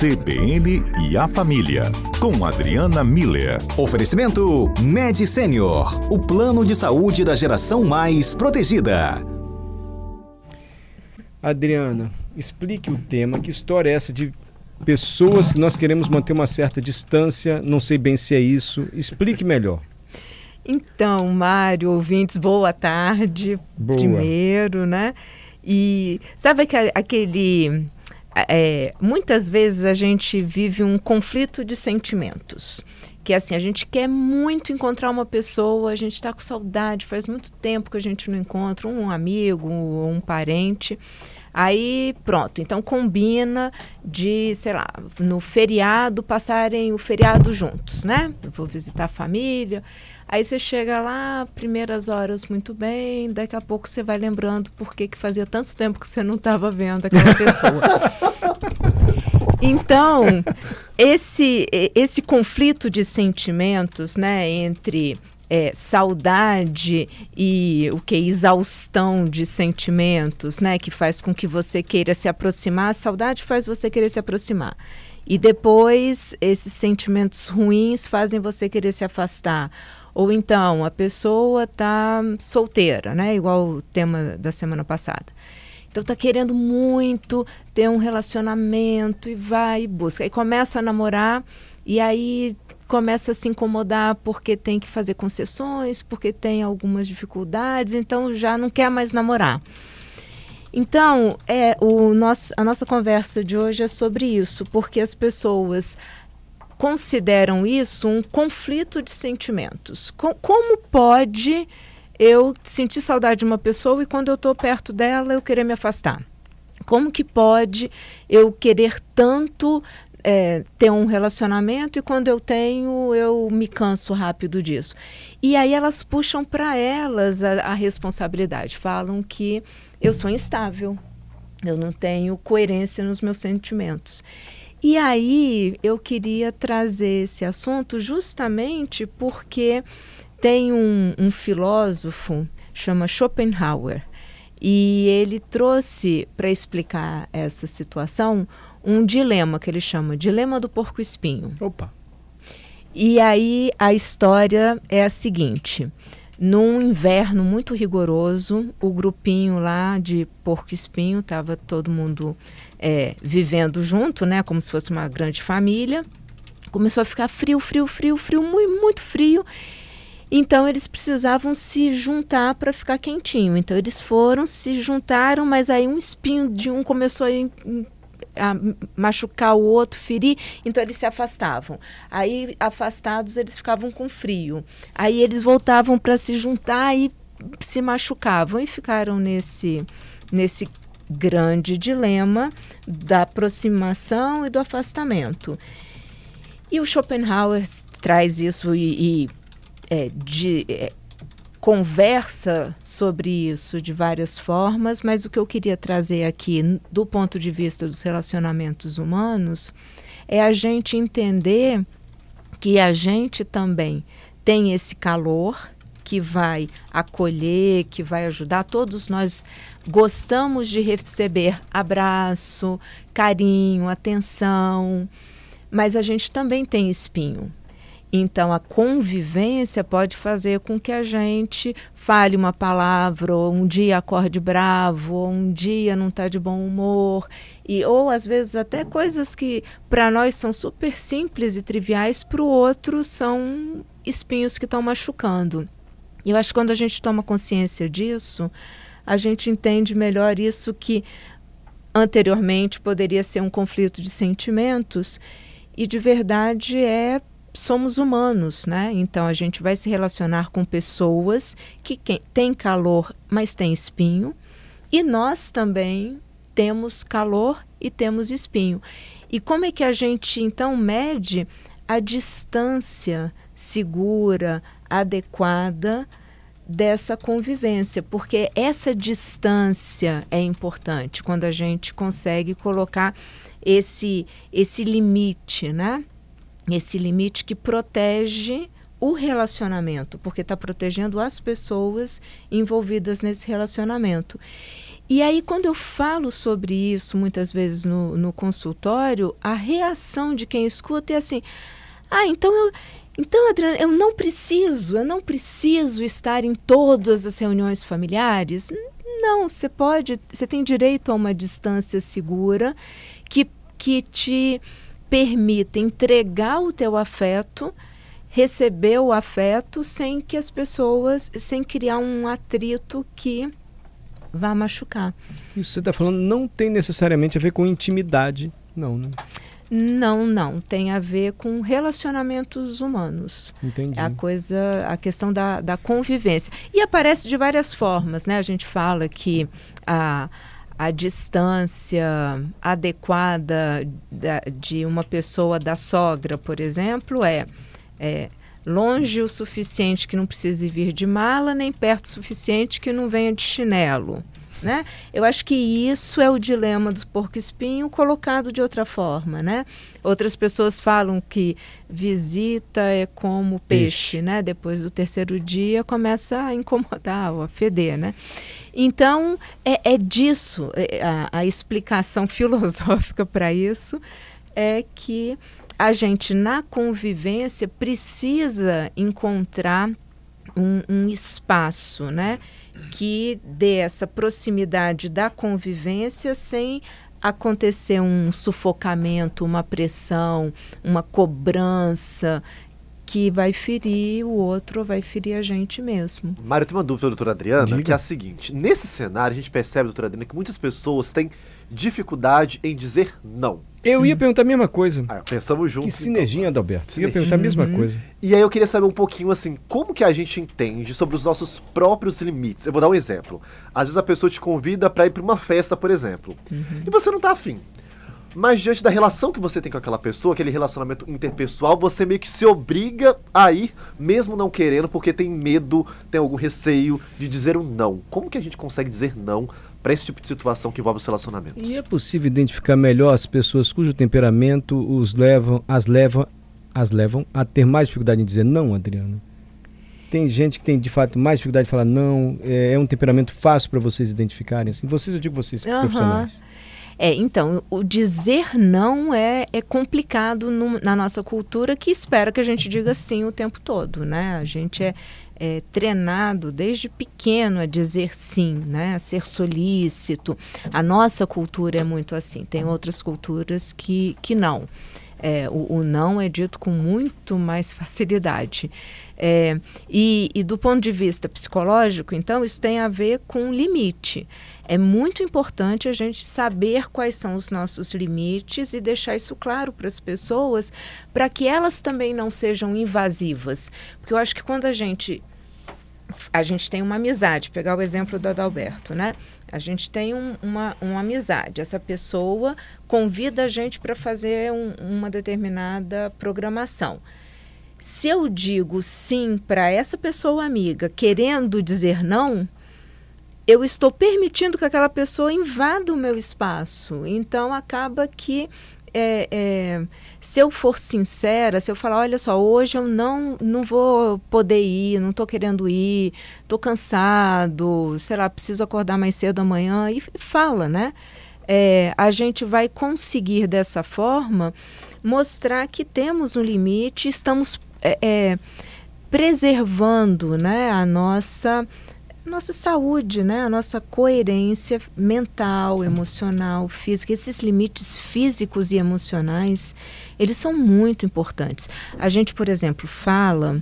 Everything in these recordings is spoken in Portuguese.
CBN e a Família, com Adriana Miller. Oferecimento Med Senior, o plano de saúde da geração mais protegida. Adriana, explique o tema. Que história é essa de pessoas que nós queremos manter uma certa distância? Não sei bem se é isso. Explique melhor. Então, Mário, ouvintes, boa tarde. Boa. Primeiro, né? E sabe aquele... muitas vezes a gente vive um conflito de sentimentos. Que é assim, a gente quer muito encontrar uma pessoa, a gente está com saudade, faz muito tempo que a gente não encontra um amigo, um parente. Aí, pronto, então combina de, sei lá, no feriado, passarem o feriado juntos, né? Eu vou visitar a família. Aí você chega lá, primeiras horas muito bem, daqui a pouco você vai lembrando por que fazia tanto tempo que você não estava vendo aquela pessoa. Então, esse conflito de sentimentos, né, entre saudade e exaustão de sentimentos, né, que faz com que você queira se aproximar, a saudade faz você querer se aproximar. E depois, esses sentimentos ruins fazem você querer se afastar. Ou então, a pessoa está solteira, né, igual o tema da semana passada. Então está querendo muito ter um relacionamento e vai e busca. Aí começa a namorar e aí começa a se incomodar porque tem que fazer concessões, porque tem algumas dificuldades, então já não quer mais namorar. Então, a nossa conversa de hoje é sobre isso, porque as pessoas consideram isso um conflito de sentimentos. Como pode eu sentir saudade de uma pessoa e quando eu estou perto dela eu querer me afastar? Como que pode eu querer tanto ter um relacionamento e quando eu tenho eu me canso rápido disso? E aí elas puxam para elas a responsabilidade, falam que eu sou instável, eu não tenho coerência nos meus sentimentos. E aí eu queria trazer esse assunto justamente porque tem um filósofo, chama Schopenhauer, e ele trouxe para explicar essa situação um dilema que ele chama Dilema do Porco-Espinho. Opa! E aí a história é a seguinte: num inverno muito rigoroso, o grupinho lá de porco-espinho, estava todo mundo vivendo junto, né, como se fosse uma grande família. Começou a ficar frio, muito, muito frio. Então, eles precisavam se juntar para ficar quentinho. Então, eles foram, se juntaram, mas aí um espinho de um começou a machucar o outro, ferir, então eles se afastavam. Aí, afastados, eles ficavam com frio. Aí, eles voltavam para se juntar e se machucavam. E ficaram nesse grande dilema da aproximação e do afastamento. E o Schopenhauer traz isso e conversa sobre isso de várias formas, mas o que eu queria trazer aqui, do ponto de vista dos relacionamentos humanos, é a gente entender que a gente também tem esse calor que vai acolher, que vai ajudar. Todos nós gostamos de receber abraço, carinho, atenção, mas a gente também tem espinho. Então, a convivência pode fazer com que a gente fale uma palavra, ou um dia acorde bravo, ou um dia não está de bom humor, ou às vezes até coisas que para nós são super simples e triviais, para o outro são espinhos que estão machucando. E eu acho que quando a gente toma consciência disso, a gente entende melhor isso que anteriormente poderia ser um conflito de sentimentos e de verdade somos humanos, né? Então a gente vai se relacionar com pessoas que têm calor, mas têm espinho, e nós também temos calor e temos espinho. E como é que a gente então mede a distância segura, adequada dessa convivência? Porque essa distância é importante quando a gente consegue colocar esse limite, né? Esse limite que protege o relacionamento, porque está protegendo as pessoas envolvidas nesse relacionamento. E aí, quando eu falo sobre isso, muitas vezes no consultório, a reação de quem escuta é assim, então, Adriana, eu não preciso estar em todas as reuniões familiares. Não, você tem direito a uma distância segura que te permita entregar o teu afeto, receber o afeto sem criar um atrito que vá machucar. Isso que você está falando não tem necessariamente a ver com intimidade, não, né? Não. Tem a ver com relacionamentos humanos. Entendi. A questão da convivência. E aparece de várias formas, né? A gente fala que a distância adequada de uma pessoa da sogra, por exemplo, é longe o suficiente que não precise vir de mala, nem perto o suficiente que não venha de chinelo. Né? Eu acho que isso é o dilema do porco-espinho colocado de outra forma, né? Outras pessoas falam que visita é como peixe, né? Depois do terceiro dia começa a incomodar ou a feder, né? Então, é disso, a explicação filosófica para isso é que a gente, na convivência, precisa encontrar um espaço, né, que dê essa proximidade da convivência sem acontecer um sufocamento, uma pressão, uma cobrança que vai ferir o outro ou vai ferir a gente mesmo. Mário, tem uma dúvida, doutora Adriana, Diga. que é a seguinte. Nesse cenário, a gente percebe, doutora Adriana, que muitas pessoas têm dificuldade em dizer não. Eu ia perguntar a mesma coisa. Pensamos Que juntos. sinergia, Adalberto. Eu ia Sinergia. perguntar a mesma coisa. E aí eu queria saber um pouquinho, assim, como que a gente entende sobre os nossos próprios limites. Eu vou dar um exemplo. Às vezes a pessoa te convida para ir para uma festa, por exemplo, e você não tá afim. Mas diante da relação que você tem com aquela pessoa, aquele relacionamento interpessoal, você meio que se obriga a ir, mesmo não querendo, porque tem medo, tem algum receio de dizer um não. Como que a gente consegue dizer não para esse tipo de situação que envolve os relacionamentos? E é possível identificar melhor as pessoas cujo temperamento as levam a ter mais dificuldade em dizer não, Adriana? Tem gente que tem, de fato, mais dificuldade de falar não, é um temperamento fácil para vocês identificarem? Assim, vocês, eu digo vocês, profissionais. Então, o dizer não é complicado na nossa cultura, que espera que a gente diga sim o tempo todo, né? A gente é treinado desde pequeno a dizer sim, né? A ser solícito. A nossa cultura é muito assim. Tem outras culturas que não. O não é dito com muito mais facilidade. E do ponto de vista psicológico, então, isso tem a ver com limite. É muito importante a gente saber quais são os nossos limites e deixar isso claro para as pessoas, para que elas também não sejam invasivas. Porque eu acho que quando a gente tem uma amizade, pegar o exemplo do Adalberto, né? A gente tem uma amizade, essa pessoa convida a gente para fazer uma determinada programação. Se eu digo sim para essa pessoa amiga, querendo dizer não, eu estou permitindo que aquela pessoa invada o meu espaço. Então, acaba que, se eu for sincera, se eu falar, olha só, hoje eu não vou poder ir, não estou querendo ir, estou cansado, sei lá, preciso acordar mais cedo amanhã, e fala, né? A gente vai conseguir, dessa forma, mostrar que temos um limite, estamos preservando, né, a nossa saúde, né? A nossa coerência mental, emocional, física. Esses limites físicos e emocionais, eles são muito importantes. A gente, por exemplo, fala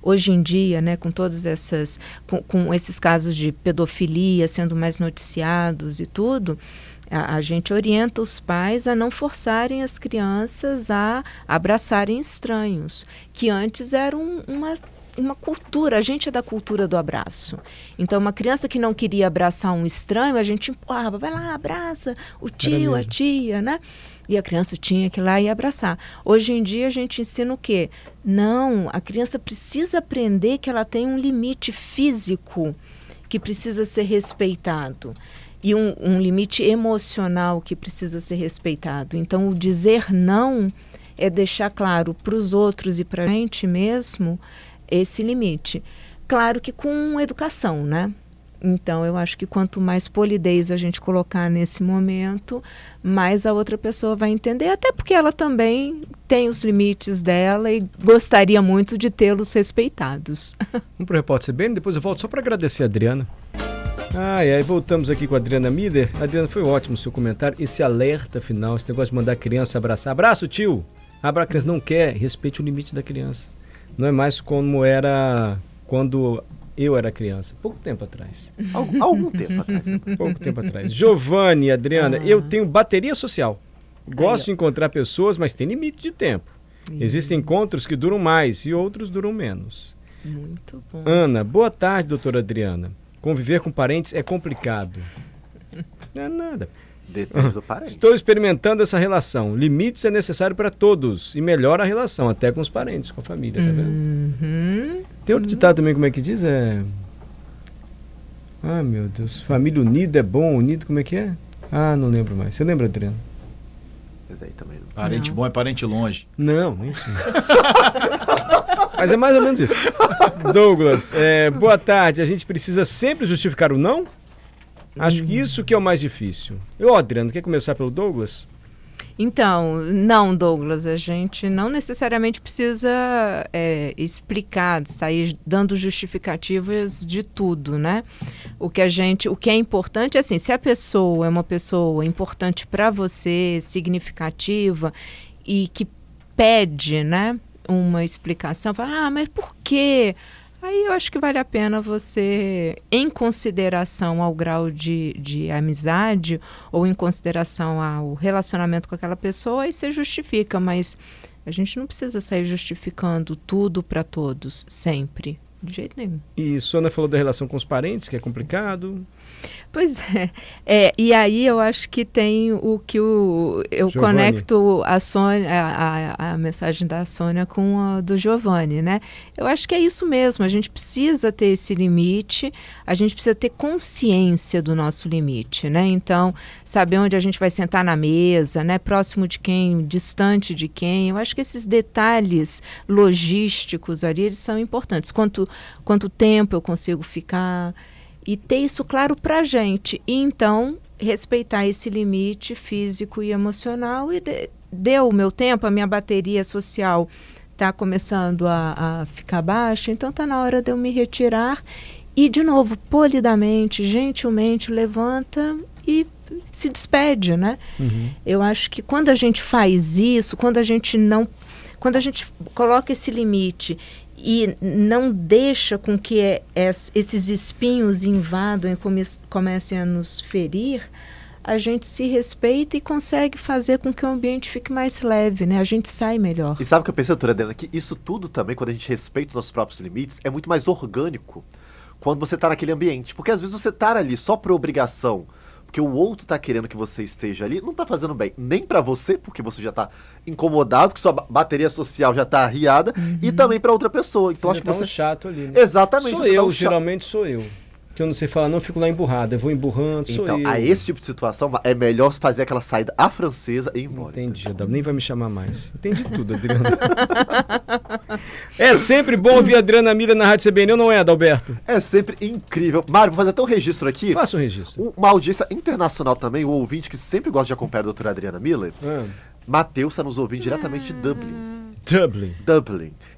hoje em dia, né, com todas essas, com esses casos de pedofilia sendo mais noticiados e tudo, a gente orienta os pais a não forçarem as crianças a abraçarem estranhos, que antes era uma cultura, a gente é da cultura do abraço. Então, uma criança que não queria abraçar um estranho, a gente empurrava, vai lá, abraça o tio, a tia, né? E a criança tinha que ir lá e abraçar. Hoje em dia, a gente ensina o quê? Não, a criança precisa aprender que ela tem um limite físico que precisa ser respeitado. E um limite emocional que precisa ser respeitado. Então, o dizer não é deixar claro para os outros e para a gente mesmo esse limite. Claro que com educação, né? Então, eu acho que quanto mais polidez a gente colocar nesse momento, mais a outra pessoa vai entender, até porque ela também tem os limites dela e gostaria muito de tê-los respeitados. Vamos para o Repórter CBN, depois eu volto só para agradecer a Adriana. E aí voltamos aqui com a Adriana Miller. Adriana, foi ótimo o seu comentário, esse alerta final, esse negócio de mandar a criança abraçar. Abraço, tio! A criança não quer, respeite o limite da criança. Não é mais como era quando eu era criança, pouco tempo atrás. Algum tempo atrás. Pouco tempo atrás. Giovanni, Adriana, eu tenho bateria social. Gosto de encontrar pessoas, mas tem limite de tempo. Existem encontros que duram mais e outros duram menos. Muito bom. Ana, boa tarde, doutora Adriana. Conviver com parentes é complicado. Não é nada. Depende do parente. Estou experimentando essa relação. Limites é necessário para todos e melhora a relação, até com os parentes, com a família, tá vendo? Tem outro ditado também, como é que diz? Meu Deus. Família unida é bom, unido como é que é? Não lembro mais. Você lembra, Adriana? Mas aí também não. Parente bom é parente longe. Não, nem isso. Mas é mais ou menos isso. Douglas, boa tarde. A gente precisa sempre justificar o não? Acho que isso que é o mais difícil. Adriana, quer começar pelo Douglas? Então, não, Douglas, a gente não necessariamente precisa explicar, sair dando justificativas de tudo, né? O que é importante é assim, se a pessoa é uma pessoa importante para você, significativa e que pede, né, uma explicação, fala, mas por quê? Aí eu acho que vale a pena você, em consideração ao grau de amizade ou em consideração ao relacionamento com aquela pessoa, aí você justifica, mas a gente não precisa sair justificando tudo para todos, sempre, de jeito nenhum. E Sônia falou da relação com os parentes, que é complicado. Pois e aí eu acho que tem o que eu Giovanni. Conecto a Sônia, a mensagem da Sônia com a do Giovanni, né? Eu acho que é isso mesmo, a gente precisa ter esse limite, a gente precisa ter consciência do nosso limite, né? Então, saber onde a gente vai sentar na mesa, né? Próximo de quem, distante de quem, eu acho que esses detalhes logísticos ali, eles são importantes. Quanto tempo eu consigo ficar... E ter isso claro para a gente. E então, respeitar esse limite físico e emocional. E deu o meu tempo, a minha bateria social está começando a ficar baixa. Então, está na hora de eu me retirar. E, de novo, polidamente, gentilmente, levanta e se despede, né? Eu acho que quando a gente faz isso, quando a gente coloca esse limite... e não deixa com que esses espinhos invadam e comecem a nos ferir, a gente se respeita e consegue fazer com que o ambiente fique mais leve, né? A gente sai melhor. E sabe o que eu pensei, doutora Adriana? Que isso tudo também, quando a gente respeita os nossos próprios limites, é muito mais orgânico quando você está naquele ambiente. Porque às vezes você tá ali só por obrigação, porque o outro tá querendo que você esteja ali, não tá fazendo bem nem para você, porque você já tá incomodado, que sua bateria social já tá arriada, e também para outra pessoa. Então Você acho que você... um chato ali, né? Exatamente. Geralmente sou eu. Que eu não sei falar, não, eu fico lá emburrado, eu vou emburrando, sou eu. Então, a esse tipo de situação, é melhor fazer aquela saída à francesa e ir embora. Entendi, nem vai me chamar mais. Entendi tudo, Adriana. É sempre bom ouvir a Adriana Miller na Rádio CBN, ou não é, Adalberto? É sempre incrível. Mário, vou fazer até um registro aqui. Faça um registro. Uma audiência internacional também, o ouvinte que sempre gosta de acompanhar a doutora Adriana Miller, Matheus está nos ouvindo diretamente de Dublin.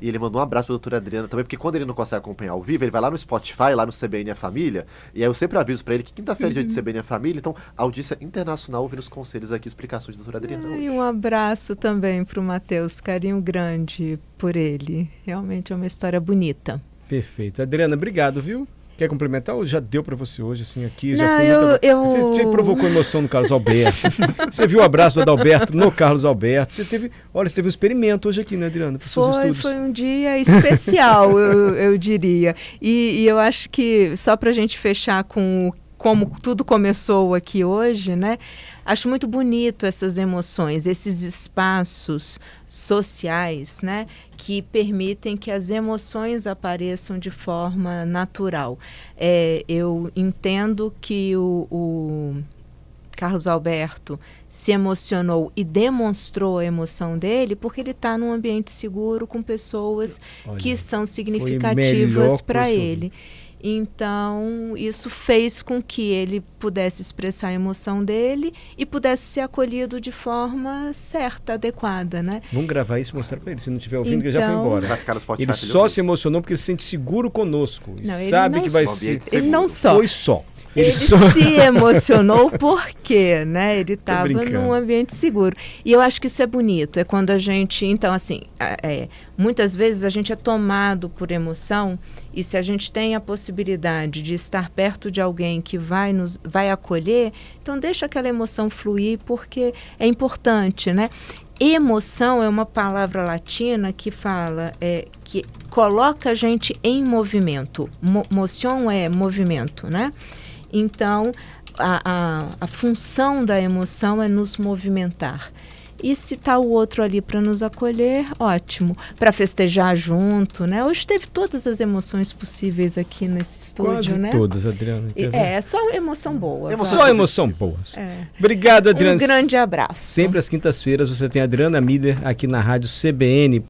E ele mandou um abraço pra doutora Adriana também, porque quando ele não consegue acompanhar ao vivo, ele vai lá no Spotify, lá no CBN a Família, e aí eu sempre aviso pra ele que quinta-feira é dia de CBN a Família, então audiência internacional ouvindo os conselhos aqui, explicações da doutora Adriana. E um abraço também pro Matheus, carinho grande por ele, realmente é uma história bonita. Perfeito. Adriana, obrigado, viu? Quer complementar ou já deu pra você hoje, assim, aqui? Não, já foi Você provocou emoção no Carlos Alberto. Você viu o abraço do Adalberto no Carlos Alberto. Você teve um experimento hoje aqui, né, Adriana, para os seus estudos. Foi um dia especial, eu diria. E eu acho que, só pra gente fechar com como tudo começou aqui hoje, né? Acho muito bonito essas emoções, esses espaços sociais, né? Que permitem que as emoções apareçam de forma natural. Eu entendo que o Carlos Alberto se emocionou e demonstrou a emoção dele porque ele está num ambiente seguro com pessoas que são significativas para ele. Então, isso fez com que ele pudesse expressar a emoção dele e pudesse ser acolhido de forma certa, adequada, né? Vamos gravar isso e mostrar para ele. Se não estiver ouvindo, que ele já foi Então- embora. Vai ficar no Spotify. Ele pra só ouvir. se emocionou porque ele se sente seguro conosco. E Não, ele sabe não que vai só- ser. Ele não só. Foi só. Ele só. se emocionou porque, né? Ele estava brincando. num ambiente seguro. E eu acho que isso é bonito. É quando a gente... Então, assim, muitas vezes a gente é tomado por emoção e se a gente tem a possibilidade de estar perto de alguém que vai acolher, então deixa aquela emoção fluir porque é importante, né? Emoção é uma palavra latina que fala, que coloca a gente em movimento. Motion é movimento, né? Então, a função da emoção é nos movimentar. E se está o outro ali para nos acolher, ótimo. Para festejar junto, né? Hoje teve todas as emoções possíveis aqui nesse estúdio, Quase né? todas, Adriana. É só emoção boa. Emoção Só emoção boa. É. Obrigado, Adriana. Um grande abraço. Sempre às quintas-feiras você tem a Adriana Miller aqui na Rádio CBN.